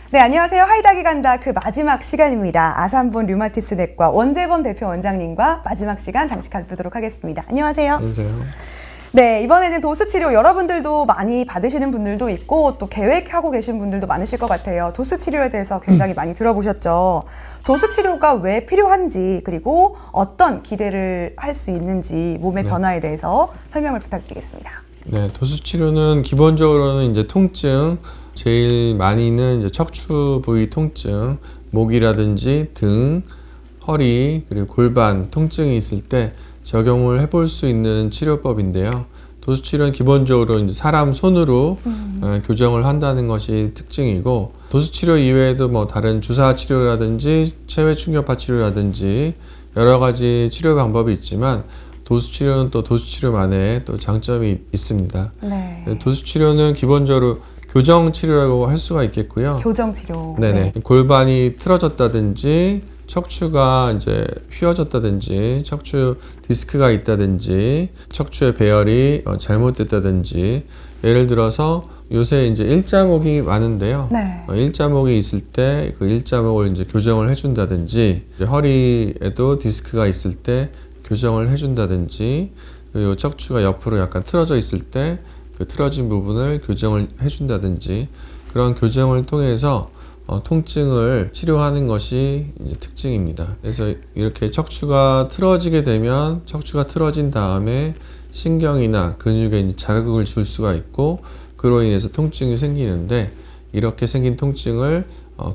네, 안녕하세요. 하이닥이 간다 그 마지막 시간입니다. 아산본 류마티스 내과 원재범 대표 원장님과 마지막 시간 장식해보도록 하겠습니다. 안녕하세요. 안녕하세요. 네, 이번에는 도수치료 여러분들도 많이 받으시는 분들도 있고 또 계획하고 계신 분들도 많으실 것 같아요. 도수치료에 대해서 굉장히 많이 들어보셨죠. 도수치료가 왜 필요한지 그리고 어떤 기대를 할 수 있는지 몸의 변화에 대해서 설명을 부탁드리겠습니다. 네, 도수치료는 기본적으로는 이제 통증, 제일 많이는 이제 척추 부위 통증, 목이라든지 등, 허리, 그리고 골반 통증이 있을 때 적용을 해볼 수 있는 치료법인데요. 도수치료는 기본적으로 이제 사람 손으로 교정을 한다는 것이 특징이고, 도수치료 이외에도 뭐 다른 주사 치료라든지 체외 충격파 치료라든지 여러 가지 치료 방법이 있지만 도수치료는 또 도수치료만의 또 장점이 있습니다. 네. 도수치료는 기본적으로 교정치료라고 할 수가 있겠고요. 교정치료. 네네. 네. 골반이 틀어졌다든지 척추가 이제 휘어졌다든지 척추 디스크가 있다든지 척추의 배열이 잘못됐다든지, 예를 들어서 요새 이제 일자목이 많은데요. 네. 일자목이 있을 때 그 일자목을 이제 교정을 해준다든지, 이제 허리에도 디스크가 있을 때 교정을 해준다든지, 그리고 척추가 옆으로 약간 틀어져 있을 때 그 틀어진 부분을 교정을 해준다든지, 그런 교정을 통해서 통증을 치료하는 것이 이제 특징입니다. 그래서 이렇게 척추가 틀어지게 되면 척추가 틀어진 다음에 신경이나 근육에 이제 자극을 줄 수가 있고, 그로 인해서 통증이 생기는데, 이렇게 생긴 통증을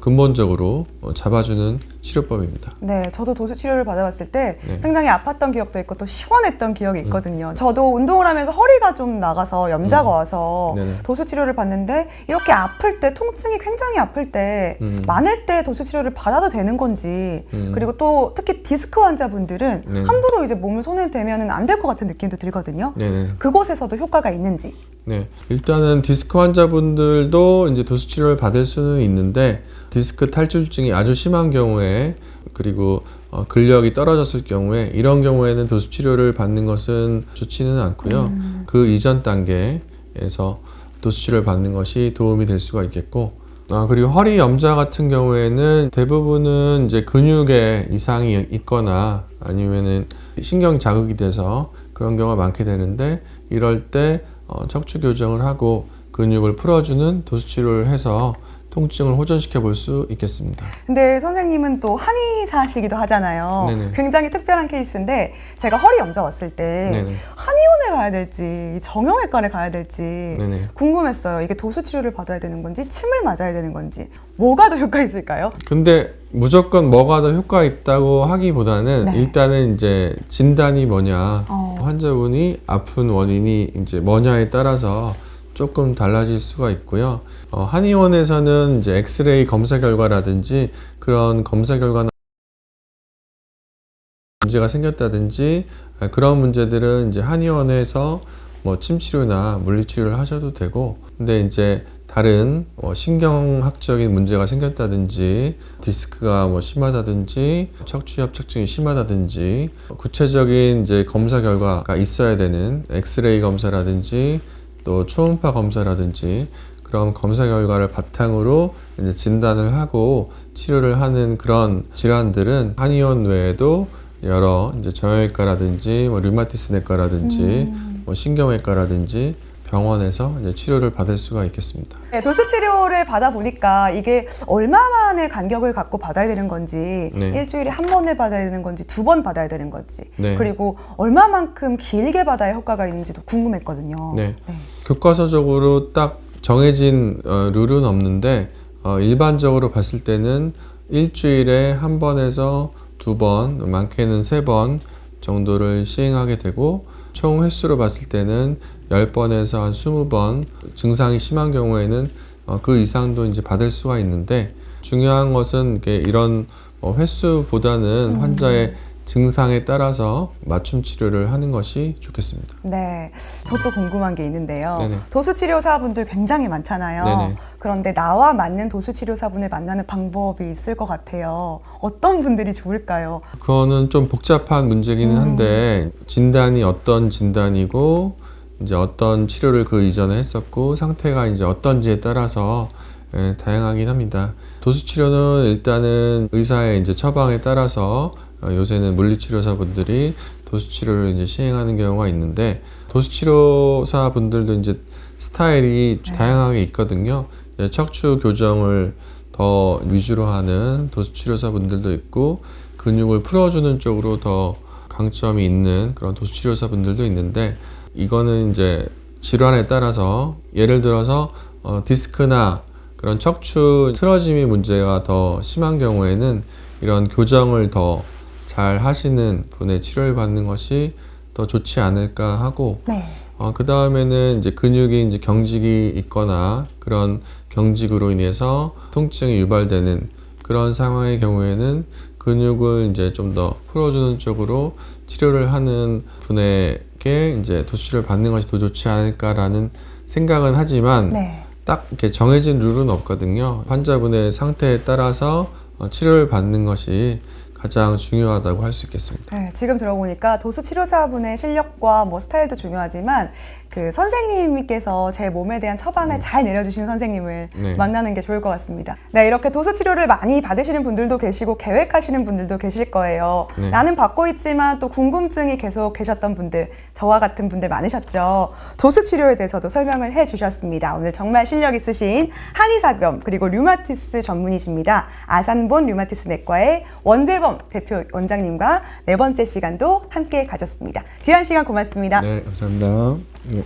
근본적으로 잡아주는 치료법입니다. 네, 저도 도수치료를 받아봤을 때 네. 굉장히 아팠던 기억도 있고 또 시원했던 기억이 있거든요. 저도 운동을 하면서 허리가 좀 나가서 염자가 와서 네네. 도수치료를 받는데, 이렇게 아플 때, 통증이 굉장히 아플 때 많을 때 도수치료를 받아도 되는 건지, 그리고 또 특히 디스크 환자분들은 네네. 함부로 이제 몸을 손을 대면 안 될 것 같은 느낌도 들거든요. 네네. 그곳에서도 효과가 있는지. 네, 일단은 디스크 환자분들도 이제 도수치료를 받을 수는 있는데, 디스크 탈출증이 아주 심한 경우에, 그리고 근력이 떨어졌을 경우에, 이런 경우에는 도수치료를 받는 것은 좋지는 않고요. 그 이전 단계에서 도수치료를 받는 것이 도움이 될 수가 있겠고, 그리고 허리 염자 같은 경우에는 대부분은 이제 근육에 이상이 있거나 아니면은 신경 자극이 돼서 그런 경우가 많게 되는데, 이럴 때 척추 교정을 하고 근육을 풀어주는 도수치료를 해서 통증을 호전시켜 볼 수 있겠습니다. 근데 선생님은 또 한의사시기도 하잖아요. 네네. 굉장히 특별한 케이스인데, 제가 허리 염자 왔을 때 네네. 한의원에 가야 될지 정형외과를 가야 될지 네네. 궁금했어요. 이게 도수치료를 받아야 되는 건지 침을 맞아야 되는 건지 뭐가 더 효과 있을까요? 근데 무조건 뭐가 더 효과 있다고 하기보다는 네. 일단은 이제 진단이 뭐냐, 환자분이 아픈 원인이 이제 뭐냐에 따라서 조금 달라질 수가 있고요. 한의원에서는 이제 엑스레이 검사 결과라든지 그런 검사 결과나 문제가 생겼다든지 그런 문제들은 이제 한의원에서 뭐 침치료나 물리치료를 하셔도 되고, 근데 이제 다른 신경학적인 문제가 생겼다든지 디스크가 뭐 심하다든지 척추협착증이 심하다든지 구체적인 이제 검사 결과가 있어야 되는 엑스레이 검사라든지 또 초음파 검사라든지 그런 검사 결과를 바탕으로 이제 진단을 하고 치료를 하는 그런 질환들은 한의원 외에도 여러 이제 정형외과라든지 뭐 류마티스 내과라든지 뭐 신경외과라든지 병원에서 이제 치료를 받을 수가 있겠습니다. 네, 도수치료를 받아보니까 이게 얼마만의 간격을 갖고 받아야 되는 건지, 네. 일주일에 한 번을 받아야 되는 건지 두 번 받아야 되는 건지, 네. 그리고 얼마만큼 길게 받아야 효과가 있는지도 궁금했거든요. 네. 교과서적으로 딱 정해진 룰은 없는데, 일반적으로 봤을 때는 일주일에 한 번에서 두 번, 많게는 세 번 정도를 시행하게 되고, 총 횟수로 봤을 때는 10번에서 한 20번, 증상이 심한 경우에는 그 이상도 이제 받을 수가 있는데, 중요한 것은 이런 횟수보다는 환자의 증상에 따라서 맞춤 치료를 하는 것이 좋겠습니다. 네, 저 또 궁금한 게 있는데요. 네네. 도수치료사분들 굉장히 많잖아요. 네네. 그런데 나와 맞는 도수치료사분을 만나는 방법이 있을 것 같아요. 어떤 분들이 좋을까요? 그거는 좀 복잡한 문제기는 한데, 진단이 어떤 진단이고 이제 어떤 치료를 그 이전에 했었고 상태가 이제 어떤지에 따라서 다양하긴 합니다. 도수 치료는 일단은 의사의 이제 처방에 따라서 요새는 물리치료사분들이 도수 치료를 이제 시행하는 경우가 있는데 도수 치료사 분들도 이제 스타일이 다양하게 있거든요. 척추 교정을 더 위주로 하는 도수 치료사 분들도 있고 근육을 풀어주는 쪽으로 더 강점이 있는 그런 도수 치료사 분들도 있는데 이거는 이제 질환에 따라서 예를 들어서 디스크나 그런 척추 틀어짐이 문제가 더 심한 경우에는 이런 교정을 더 잘 하시는 분의 치료를 받는 것이 더 좋지 않을까 하고 네. 그 다음에는 이제 근육이 이제 경직이 있거나 그런 경직으로 인해서 통증이 유발되는 그런 상황의 경우에는 근육을 이제 좀 더 풀어주는 쪽으로 치료를 하는 분에게 이제 도수치료를 받는 것이 더 좋지 않을까라는 생각은 하지만 네. 딱 이렇게 정해진 룰은 없거든요. 환자분의 상태에 따라서 치료를 받는 것이 가장 중요하다고 할 수 있겠습니다. 네, 지금 들어보니까 도수 치료사분의 실력과 뭐 스타일도 중요하지만 그 선생님께서 제 몸에 대한 처방을 잘 내려주시는 선생님을 네. 만나는 게 좋을 것 같습니다. 네, 이렇게 도수 치료를 많이 받으시는 분들도 계시고 계획하시는 분들도 계실 거예요. 네. 나는 받고 있지만 또 궁금증이 계속 계셨던 분들, 저와 같은 분들 많으셨죠. 도수 치료에 대해서도 설명을 해주셨습니다. 오늘 정말 실력 있으신 한의사겸 그리고 류마티스 전문의십니다. 아산본 류마티스 내과의 원재범 대표 원장님과 네 번째 시간도 함께 가졌습니다. 귀한 시간 고맙습니다. 네, 감사합니다. 네.